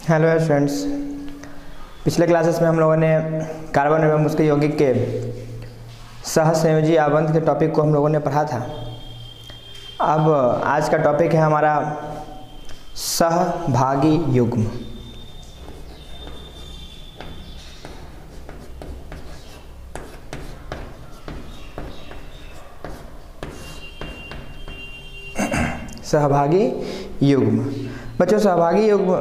Hello students, पिछले classes में हम लोगों ने कार्बन एवं उसके यौगिक के सहसंयोजी आबंध के टॉपिक को हम लोगों ने पढ़ा था। अब आज का टॉपिक है हमारा सहभागी युग्म। सहभागी युग्म। बच्चों, सहभागी युग्म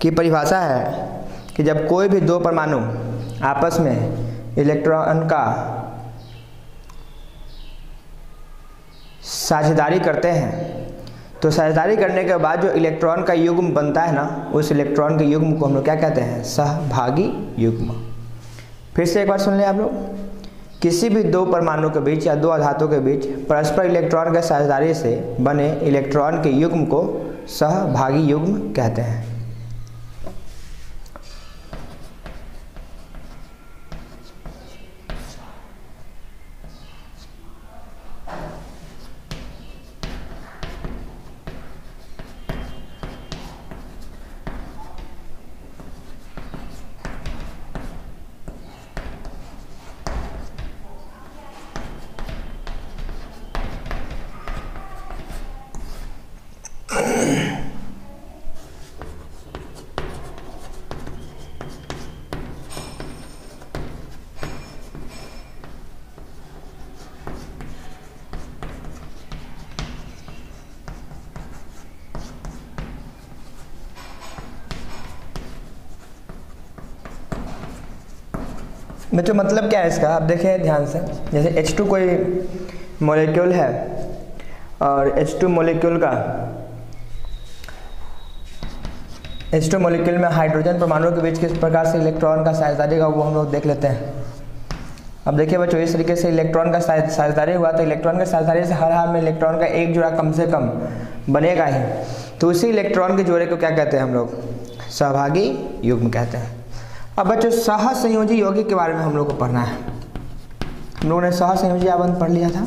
की परिभाषा है कि जब कोई भी दो परमाणु आपस में इलेक्ट्रॉन का साझेदारी करते हैं, तो साझेदारी करने के बाद जो इलेक्ट्रॉन का युग्म बनता है ना, उस इलेक्ट्रॉन के युग्म को हम लोग क्या कहते हैं? सहभागी युग्म। फिर से एक बार सुन लें आप लोग। किसी भी दो परमाणु के बीच या दो आधातु के बीच परस्पर इलेक्ट्रॉन के साझेदारी से बने इलेक्ट्रॉन के युग्म को सहभागी युग्म कहते हैं। बच्चों, मतलब क्या है इसका? आप देखें ध्यान से। जैसे H2 कोई मॉलिक्यूल है और H2 मॉलिक्यूल में हाइड्रोजन परमाणु के बीच किस प्रकार से इलेक्ट्रॉन का साझेदारी का वो हम लोग देख लेते हैं। अब देखिए बच्चों, इस तरीके से इलेक्ट्रॉन का साझेदारी हुआ, तो इलेक्ट्रॉन के साझेदारी से हर हाल में इलेक्ट्रॉन का एक जोड़ा कम से कम बनेगा ही। तो उसी इलेक्ट्रॉन के जोड़े को क्या कहते हैं हम लोग? सहभागी युग्म कहते हैं। अब बच्चों, सहसंयोजी यौगिक के बारे में हम लोग को पढ़ना है। हम लोगों ने सहसंयोजी आबंध पढ़ लिया था,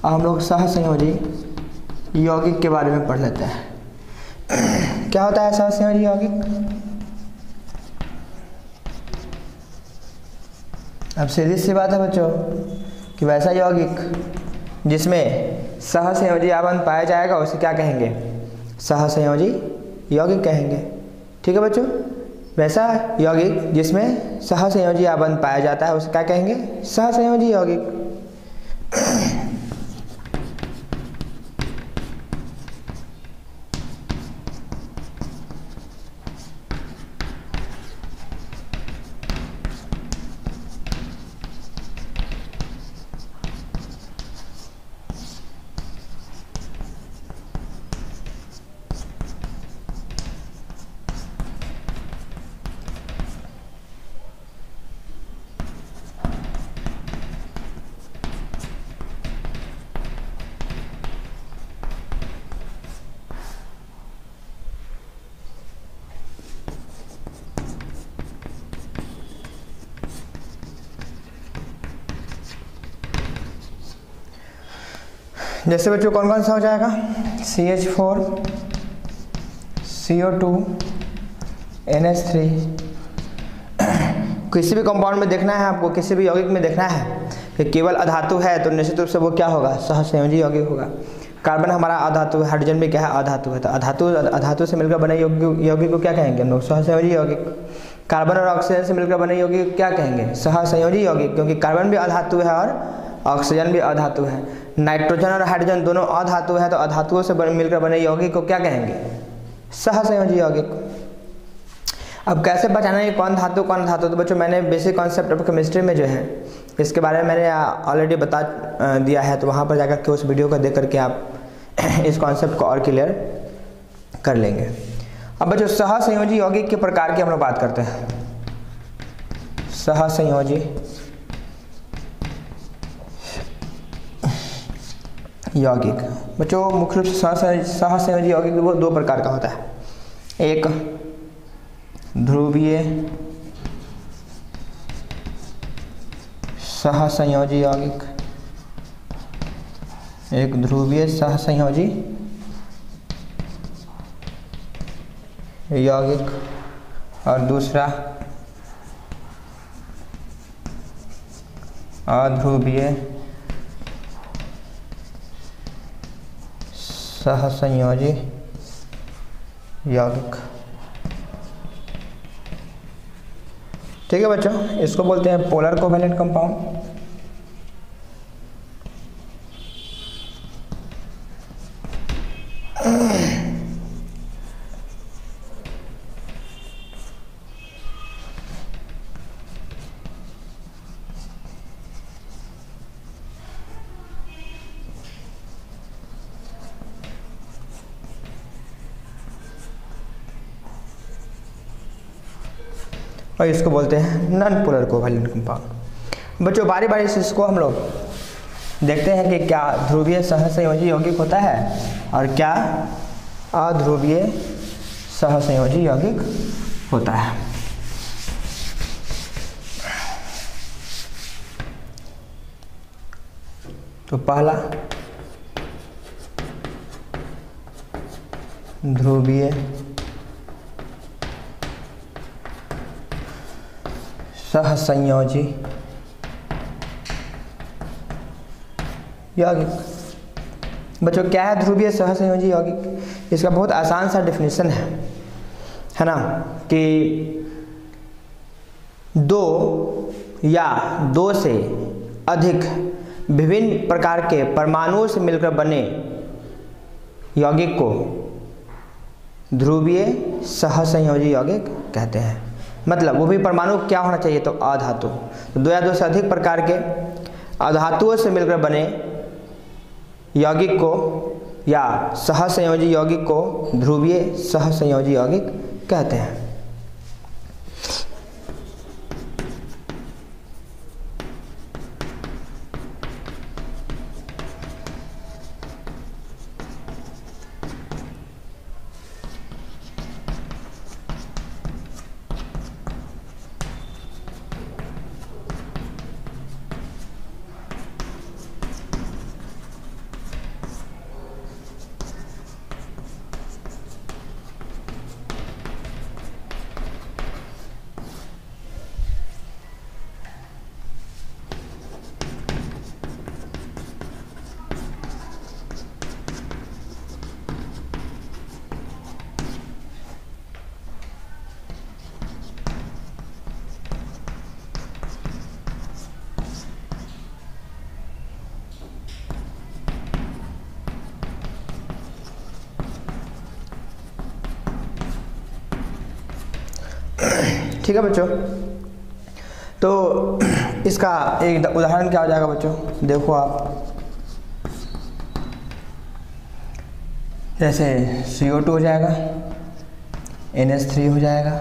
और हम लोग सहसंयोजी यौगिक के बारे में पढ़ लेते हैं। क्या होता है सहसंयोजी यौगिक? अब सीधी सी बात है बच्चों कि वैसा यौगिक जिसमें सहसंयोजी आबंध पाया जाएगा उसे क्या कहेंगे? सहसंयोजी यौगिक कहेंगे। ठीक है बच्चों, वैसा यौगिक जिसमें सहसंयोजी आबंध पाया जाता है उसे क्या कहेंगे? सहसंयोजी यौगिक। जैसे बच्चों कौन कौन सा हो जाएगा? CH4, CO2, NH3। किसी भी कंपाउंड में देखना है आपको, किसी भी यौगिक में देखना है कि केवल अधातु है तो निश्चित रूप से वो क्या होगा? सहसंयोजी यौगिक होगा। कार्बन हमारा अधातु है, हाइड्रोजन भी क्या है? अधातु है। तो अधातु से मिलकर बने यौगिक को क्या कहेंगे हम लोग? सहसंयोजी यौगिक। कार्बन और ऑक्सीजन से मिलकर बने यौगिक को क्या कहेंगे? सहसंयोजी यौगिक, क्योंकि कार्बन भी अधातु है और ऑक्सीजन भी अधातु है। नाइट्रोजन और हाइड्रोजन दोनों अधातु है, तो अधातुओं से मिलकर बने यौगिक को क्या कहेंगे? सहसंयोजी यौगिक। अब कैसे पहचाना ये कौन धातु कौन धातु? तो बच्चों, मैंने बेसिक कॉन्सेप्ट ऑफ केमिस्ट्री में जो है इसके बारे में मैंने ऑलरेडी बता दिया है, तो वहाँ पर जाकर के उस वीडियो को देख करके आप इस कॉन्सेप्ट को और क्लियर कर लेंगे। अब बच्चों, सहसंयोजी यौगिक के प्रकार की हम लोग बात करते हैं। सहसंयोजी यौगिक। बच्चों, मुख्य रूप से सहसंयोजी यौगिक वो दो प्रकार का होता है। एक ध्रुवीय सहसंयोजी यौगिक, एक ध्रुवीय सहसंयोजी यौगिक और दूसरा अध्रुवीय सहसंयोजी यौगिक। ठीक है बच्चों, इसको बोलते हैं पोलर कोवेलेंट कंपाउंड। और इसको बोलते हैं नॉन पोलर कोवेलेंट कंपाउंड। बच्चों बारी बारी से इसको हम लोग देखते हैं कि क्या ध्रुवीय सहसंयोजी यौगिक होता है और क्या अध्रुवीय सहसंयोजी यौगिक होता है। तो पहला ध्रुवीय सहसंयोजी यौगिक। बच्चों क्या है ध्रुवीय सहसंयोजी यौगिक? इसका बहुत आसान सा डेफिनेशन है ना, कि दो या दो से अधिक विभिन्न प्रकार के परमाणुओं से मिलकर बने यौगिक को ध्रुवीय सहसंयोजी यौगिक कहते हैं। मतलब वो भी परमाणु क्या होना चाहिए? तो अधातु। तो दो या दो से अधिक प्रकार के अधातुओं से मिलकर बने यौगिक को या सहसंयोजी यौगिक को ध्रुवीय सहसंयोजी यौगिक कहते हैं। ठीक है बच्चों, तो इसका एक उदाहरण क्या हो जाएगा बच्चों? देखो आप, जैसे CO2 हो जाएगा, NH3 हो जाएगा,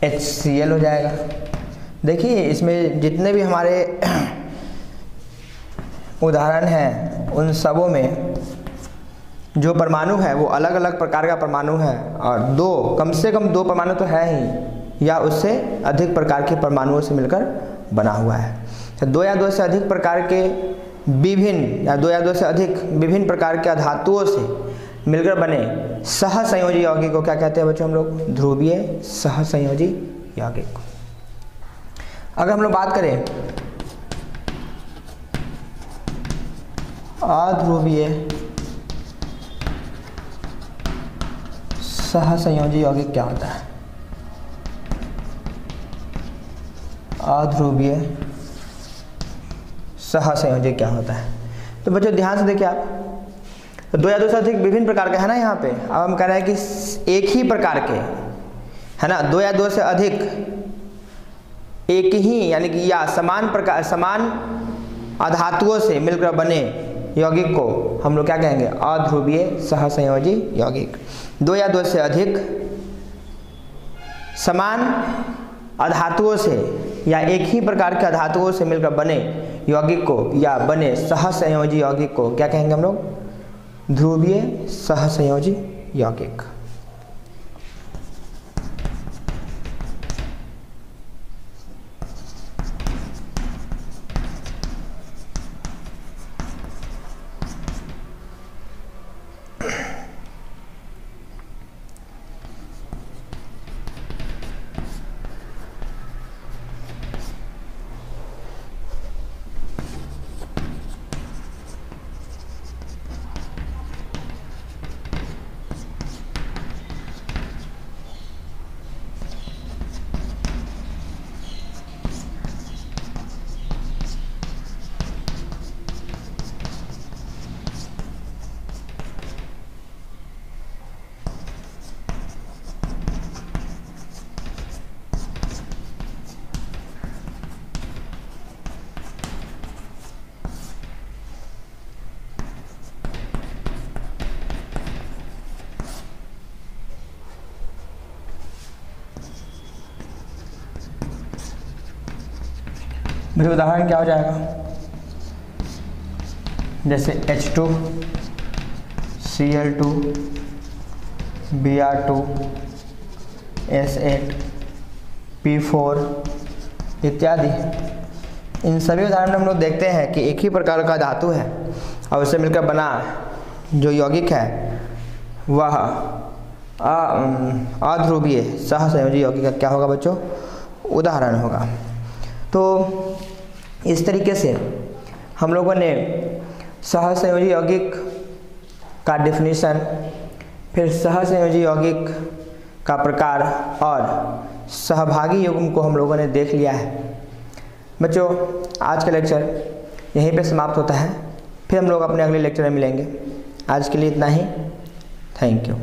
HCl हो जाएगा। देखिए इसमें जितने भी हमारे उदाहरण हैं उन सबों में जो परमाणु है वो अलग अलग प्रकार का परमाणु है, और दो कम से कम दो परमाणु तो है ही या उससे अधिक प्रकार के परमाणुओं से मिलकर बना हुआ है। तो दो या दो से अधिक प्रकार के विभिन्न या दो या दो से अधिक विभिन्न प्रकार के धातुओं से मिलकर बने सहसंयोजी यौगिक को क्या कहते हैं बच्चों? हम लोग ध्रुवीय सहसंयोजी यौगिक। अगर हम लोग बात करें अध्रुवीय सहसंयोजी यौगिक क्या होता है? अध्रुवीय सहसंयोजी क्या होता है? तो बच्चों ध्यान से देखिए आप, तो दो या दो से अधिक विभिन्न प्रकार का है ना यहाँ पे। अब हम कह रहे हैं कि एक ही प्रकार के है ना, दो या दो से अधिक एक ही यानी कि या समान अधातुओं से मिलकर बने यौगिक को हम लोग क्या कहेंगे? अध्रुवीय सहसंयोजी यौगिक। दो या दो से अधिक समान अधातुओं से या एक ही प्रकार के अधातुओं से मिलकर बने यौगिक को या बने सहसंयोजी यौगिक को क्या कहेंगे हम लोग? ध्रुवीय सहसंयोजी यौगिक। मेरे उदाहरण क्या हो जाएगा, जैसे H2 Cl2 Br2 S8 P4 इत्यादि। इन सभी उदाहरण में हम लोग देखते हैं कि एक ही प्रकार का धातु है और उससे मिलकर बना जो यौगिक है वह अध्रुवीय सहसंयोजी यौगिक का क्या होगा बच्चों, उदाहरण होगा। तो इस तरीके से हम लोगों ने सहसंयोजी यौगिक का डेफिनेशन, फिर सहसंयोजी यौगिक का प्रकार और सहभागी युग्म को हम लोगों ने देख लिया है। बच्चों आज का लेक्चर यहीं पे समाप्त होता है, फिर हम लोग अपने अगले लेक्चर में मिलेंगे। आज के लिए इतना ही, थैंक यू।